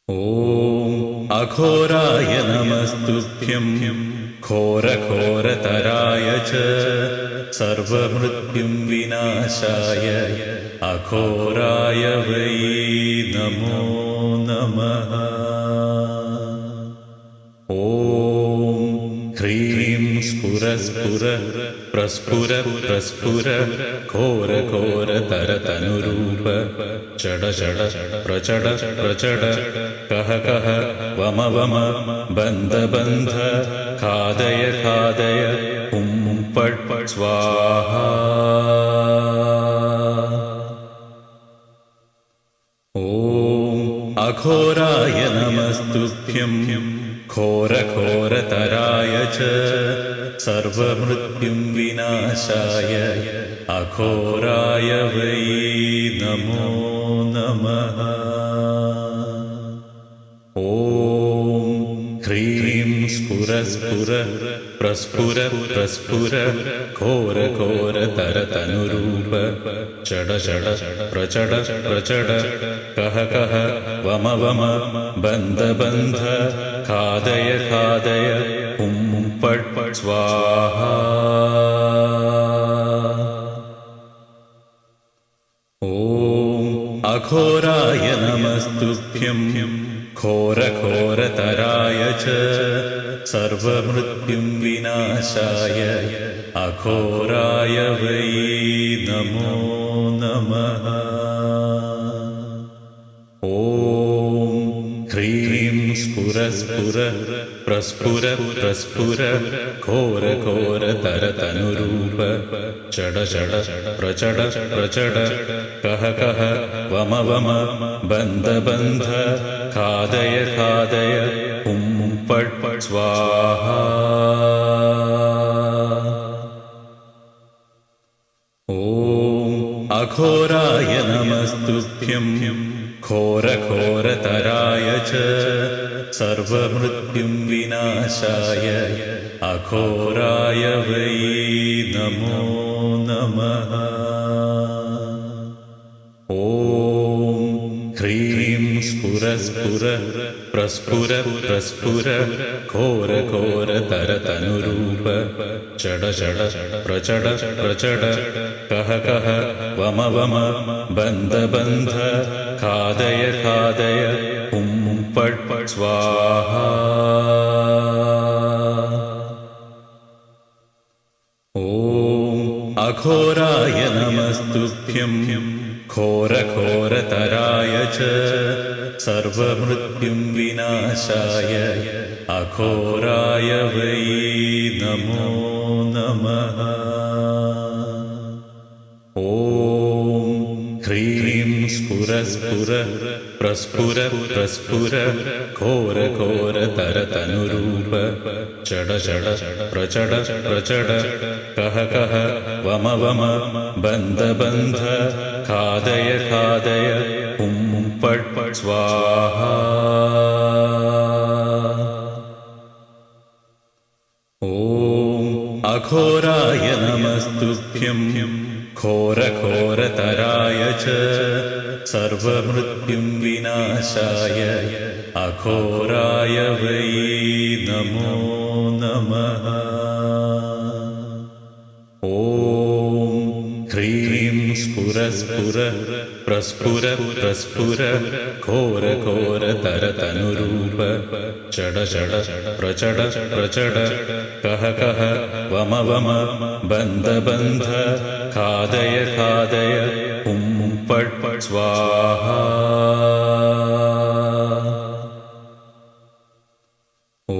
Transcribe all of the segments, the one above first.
ॐ अघोराय नमस्तुभ्यं घोरघोरतराय च सर्वमृत्युं विनाशाय अघोराय वै नमो नमः। ॐ ह्रीं स्फुर स्फुर प्रस्फुर प्रस्फुर घोर घोर तरतनुरूप चड चड प्रचड प्रचड कह कह वम वम बन्ध बन्ध खादय खादय हुं फट् फट् स्वाहा। ॐ अघोराय नमस्तुभ्यं घोरघोरतराय च सर्वमृत्युं विनाशाय अघोराय वै नमो नमः। ॐ ह्रीं स्फुर स्फुर प्रस्फुर प्रस्फुर घोर घोर तरतनुरूप चड चड प्रचड प्रचड कह कह वम वम बन्ध बन्ध खादय खादय हुं फट् फट् स्वाहा। ॐ अघोराय नमस्तुभ्यं घोरघोरतराय च सर्वमृत्युं विनाशाय अघोराय वै नमो नमः। ॐ ह्रीं स्फुर स्फुर प्रस्फुर प्रस्फुर घोर घोर तरतनुरूप चड चड प्रचड प्रचड कह कह वम वम बन्ध बन्ध खादय खादय हुं फट् फट् स्वाहा। ॐ अघोराय नमस्तुभ्यं घोरघोरतराय च सर्वमृत्युं विनाशाय अघोराय वै नमो नमः। ॐ ह्रीं स्फुर स्फुर प्रस्फुर प्रस्फुर घोर घोर तरतनुरूप चड चड प्रचड प्रचड कह कह वम वम बन्ध बन्ध खादय खादय हुं फट् फट् स्वाहा। ॐ अघोराय नमस्तुभ्यं घोरघोरतराय च सर्वमृत्युं विनाशाय अघोराय वै नमो नमः। ॐ ह्रीं स्फुर स्फुर प्रस्फुर प्रस्फुर घोर घोर तरतनुरूप चड चड प्रचड प्रचड कह कह वम वम बन्ध बन्ध खादय खादय हुं फट् फट् स्वाहा। ॐ अघोराय नमस्तुभ्यं घोरघोरतराय च सर्वमृत्युं विनाशाय अघोराय वै नमो नमः। ॐ ह्रीं स्फुर स्फुर प्रस्फुर प्रस्फुर घोर घोर तरतनुरूप चड चड प्रचड प्रचड कह कह वम वम बन्ध बन्ध खादय खादय हुं फट् फट् स्वाहा। ॐ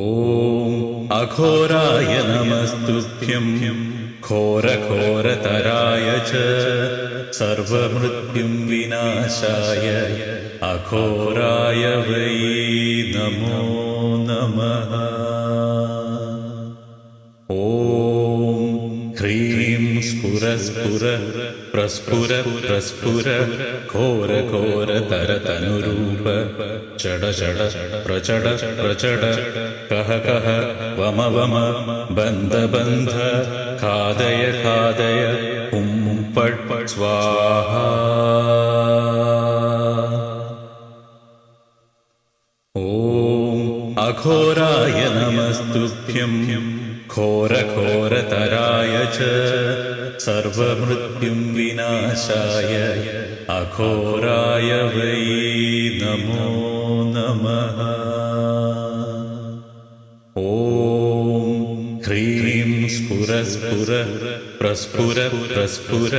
अघोराय नमस्तुभ्यं घोरघोरतराय च सर्वमृत्युं विनाशाय अघोराय वै नमो नमः। ॐ ह्रीं स्फुर स्फुर प्रस्फुर प्रस्फुर घोर घोर तरतनुरूप चड चड प्रचड प्रचड कह कह वम वम बन्ध बन्ध खादय खादय हुं फट् फट् स्वाहा। अघोराय नमस्तुभ्यं घोरघोरतराय च सर्वमृत्युं विनाशाय अघोराय वै नमो नमः। ॐ ह्रीं स्फुर स्फुर प्रस्फुर प्रस्फुर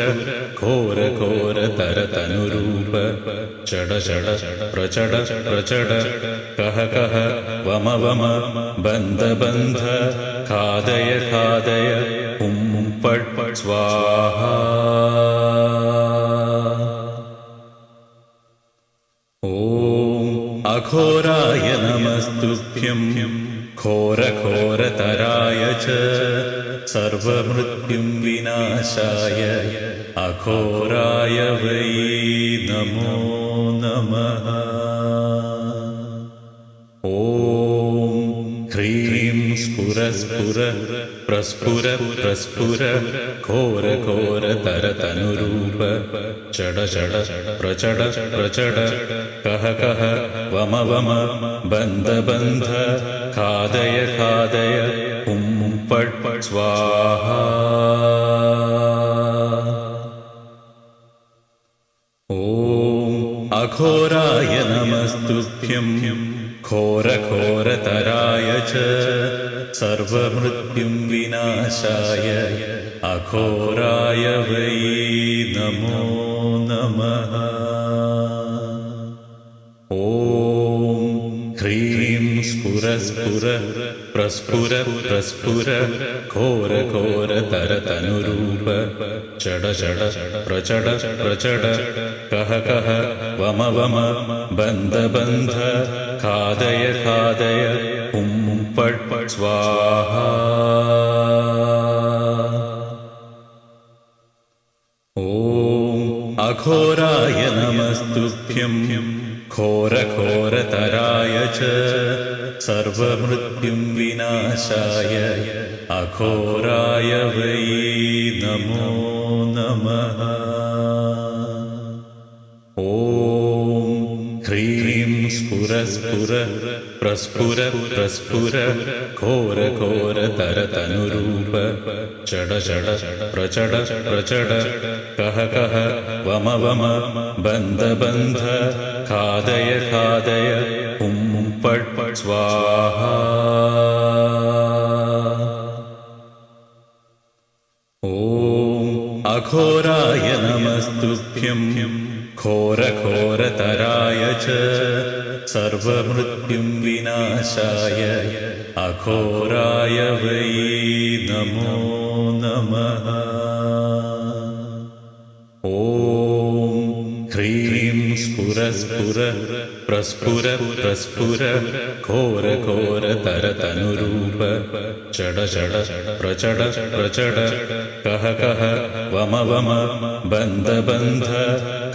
घोरघोरतरतनुरूप चड चड प्रचड प्रचड कह कह वम वम बन्ध बन्ध खादय खादय हुं फट् फट् स्वाहा। ॐ अघोराय नमस्तुभ्यं घोरघोरतराय च सर्वमृत्युं विनाशाय अघोराय वै नमो नमः। ॐ ह्रीं स्फुर स्फुर प्रस्फुर प्रस्फुर घोरघोरतरतनुरूप चड चड प्रचड प्रचड कह कह वम वम बन्ध बन्ध खादय खादय हुं फट् फट् स्वाहा। ॐ अघोराय नमस्तुभ्यं घोरघोरतराय च सर्वमृत्युं विनाशाय अघोराय वै नमो नमः। ॐ ह्रीं स्फुर स्फुर प्रस्फुर प्रस्फुर घोरघोरतरतनुरूप चड चड प्रचड प्रचड कह कह वम वम बन्ध बन्ध खादय खादय हुं फट् फट् स्वाहा। ॐ अघोराय नमस्तुभ्यं घोरघोरतराय च सर्वमृत्युं विनाशाय अघोराय वै नमो नमः। ॐ ह्रीं स्फुर स्फुर प्रस्फुर प्रस्फुर घोरघोरतरतनुरूप चड चड प्रचड प्रचड कह कह वम वम बन्ध बन्ध खादय खादय हुं फट् फट् स्वाहा। ॐ अघोराय नमस्तुभ्यं घोरघोरतराय च सर्वमृत्युं विनाशाय अघोराय वै नमो नमः। ॐ ह्रीं स्फुर स्फुर प्रस्फुर प्रस्फुर घोरघोरतरतनुरूप चड चड प्रचड प्रचड कह कह वम वम बन्ध बन्ध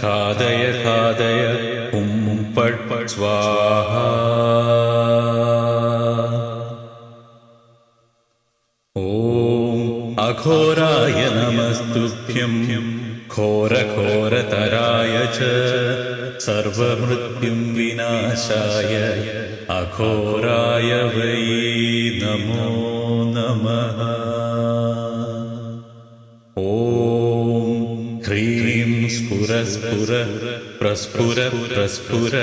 खादय खादय हुं फट् फट् स्वाहा। ॐ अघोराय नमस्तुभ्यं घोरघोरतराय च सर्वमृत्युं विनाशाय अघोराय वै नमो नमः। ॐ ह्रीं स्फुर स्फुर प्रस्फुर प्रस्फुर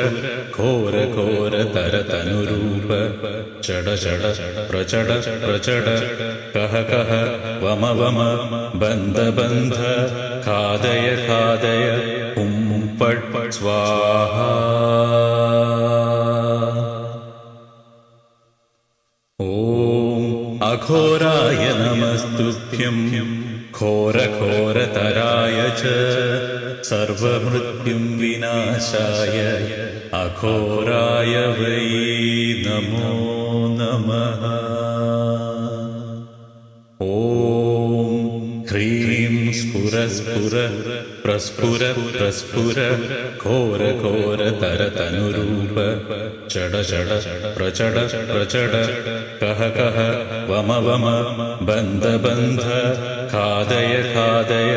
घोरघोरतरतनुरूप चड चड प्रचड प्रचड कह कह वम वम बन्ध बन्ध खादय खादय हुं फट् फट् स्वाहा। ॐ अघोराय नमस्तुभ्यं घोरघोरतराय च सर्वमृत्युं विनाशाय अघोराय वै नमो नमः। ॐ ह्रीं स्फुर स्फुर प्रस्फुर प्रस्फुर घोरघोरतरतनुरूप चड चड प्रचड प्रचड कह कह वम वम बन्ध बन्ध खादय खादय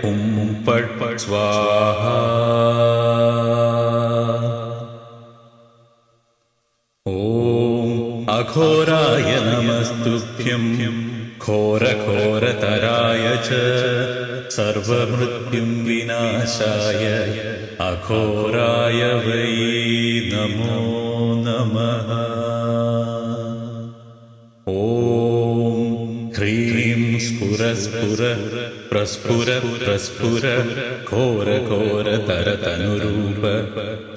हुं फट् फट् स्वाहा। ॐ अघोराय नमस्तुभ्यं घोरघोरतराय च सर्वमृत्युं विनाशाय अघोराय वै नमो नमः। ॐ ह्रीं स्फुर स्फुर प्रस्फुर प्रस्फुर घोरघोरतरतनुरूप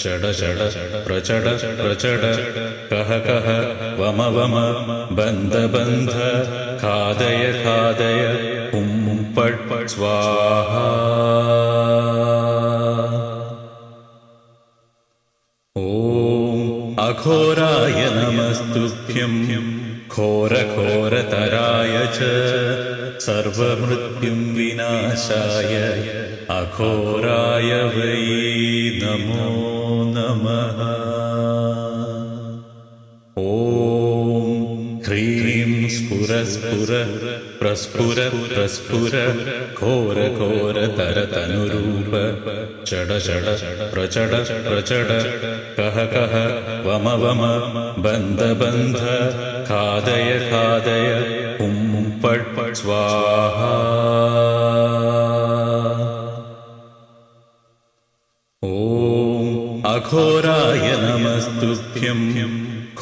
चड चड प्रचड प्रचड कह कह वम वम बन्ध बन्ध खादय खादय हुं फट् स्वाहा। ॐ अघोराय नमस्तुभ्यं घोरघोरतराय च सर्वमृत्युं विनाशाय अघोराय वै नमो नमः। ॐ ह्रीं स्फुर स्फुर प्रस्फुर प्रस्फुर घोरघोरतरतनुरूप चड चड प्रचड प्रचड कह कह वम वम बन्ध बन्ध खादय खादय हुं फट् स्वाहा। ॐ अघोराय नमस्तुभ्यं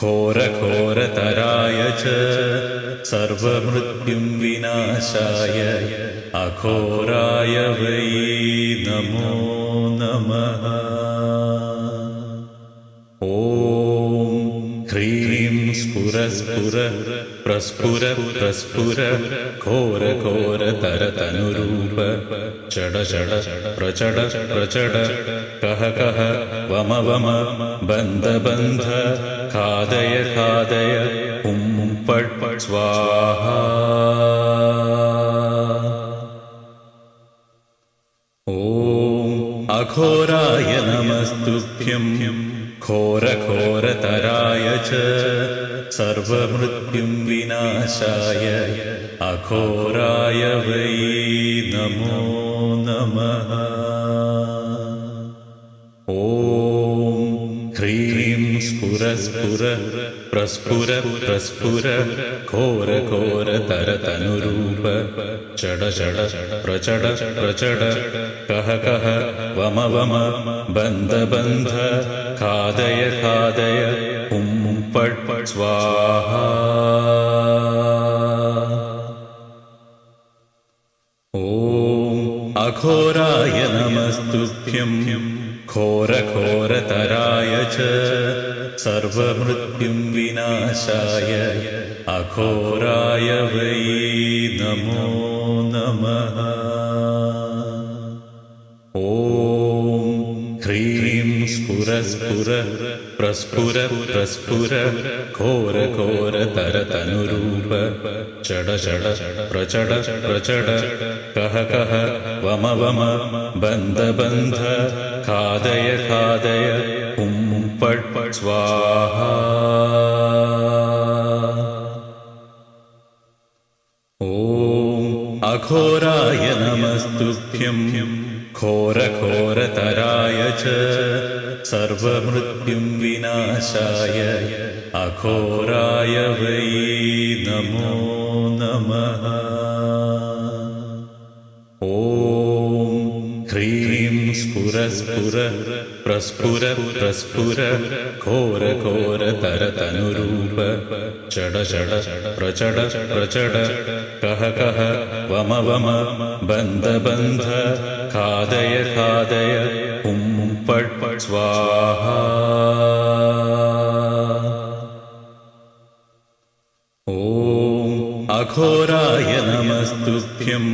घोरघोरतराय च सर्वमृत्युं विनाशाय अघोराय वै नमो नमः। ॐ ह्रीं स्फुर स्फुर प्रस्फुर प्रस्फुर घोरघोरतरतनुरूप चड चड प्रचड प्रचड कह कह वम वम बन्ध बन्ध खादय खादय हुं फट् स्वाहा। ॐ अघोराय नमस्तुभ्यं घोरघोरतराय च सर्वमृत्युं विनाशाय अघोराय वै नमो नमः। ॐ ह्रीं स्फुर स्फुर प्रस्फुर प्रस्फुर घोरघोरतरतनुरूप चड चड प्रचड प्रचड कह कह वम वम बन्ध बन्ध खादय खादय हुं फट् स्वाहा। ॐ अघोराय नमस्तुभ्यं घोरघोरतराय च सर्वमृत्युं विनाशाय अघोराय वै नमो नमः। ॐ ह्रीं स्फुर स्फुर प्रस्फुर प्रस्फुर घोरघोरतरतनुरूप चड चड प्रचड प्रचड कह कह वम वम बन्ध बन्ध खादय खादय हुं फट् स्वाहा। ॐ अघोराय नमस्तुभ्यं घोरघोरतराय च सर्वमृत्युं विनाशाय अघोराय वै नमो नमः। ॐ ह्रीं स्फुर स्फुर प्रस्फुर प्रस्फुर घोरघोरतरतनुरूप चड चड प्रचड प्रचड कह कह वम वम बन्ध बन्ध खादय खादय हुं फट् स्वाहा। ॐ अघोराय नमस्तुभ्यं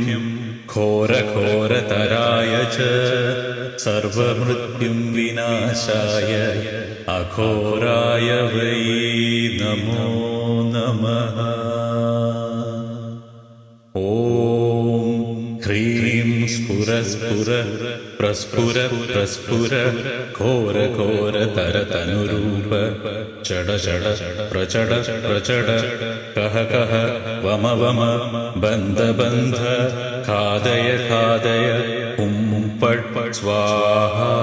घोरघोरतराय च सर्वमृत्युं विनाशाय अघोराय वै नमो नमः। ॐ ह्रीं स्फुर स्फुर प्रस्फुर प्रस्फुर घोरघोरतरतनुरूप चड चड प्रचड प्रचड कह कह वम वम बन्ध बन्ध खादय खादय हुं फट् स्वाहा।